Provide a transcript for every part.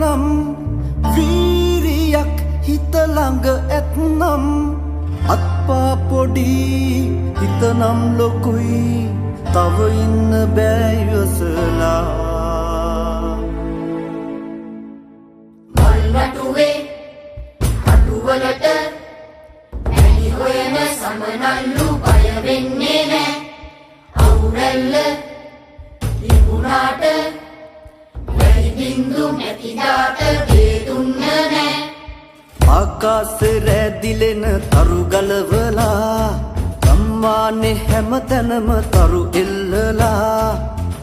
නම් වීරියක් හිත ළඟ ඇත්නම් අත්පා පොඩි හිත නම් ලොකුයි තව ඉන්න බෑ ඉවසලා මල්වටුවේ අටුවලට ඇලි හොයන සමනල්ලු බය වෙන්නේ නෑ අවුරැල්ල තිබුණාට වැලි බින්දු නැතිදාට ගේ දුන්න නෑ ආකාසේ රැදිලෙන තරු ගලවලා ගම්මානේ හැමතැනම තරු එල්ලලා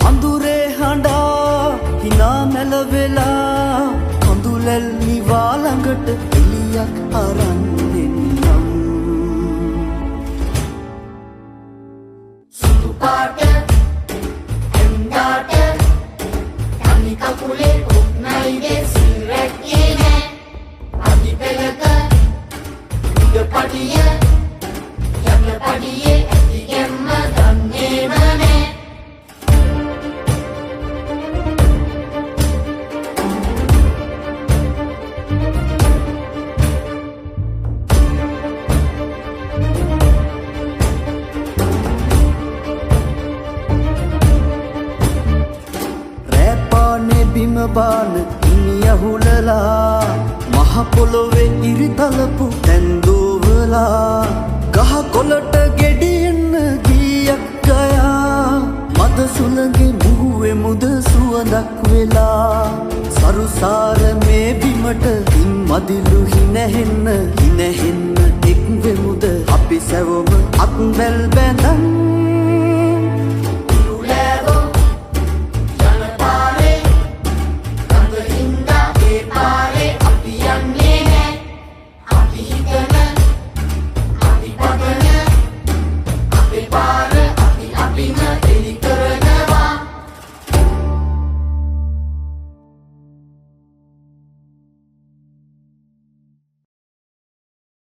අඳුරේ හඬා හිනා මැලවෙලා කඳුලැල් නිවා ළඟට එළියක් අරන් එන්නම් සුදු පාට ඇඳාට තනි කකුලේ කොක්නයිගේ සිල් රැක්කේ නෑ අදි පෙළක උඩ පඩිය යන පඩියේ ඇති ගැම්ම දන්නේම නෑ බිම බාන ඉනියහුලලා මහ පොළොවේ ඉරිතලපු තැන්දෝවලා ගහ කොළට ගෙඩියන්න ගියක් ගයා මද සුළඟේ මුහුවේ මුද සුවඳක් වෙලා සරුසාර මේ බිමට ඉන් මදිලු හිනහෙන්න එක් වෙමුද අපි සැවොම අත් බැල් බැඳන්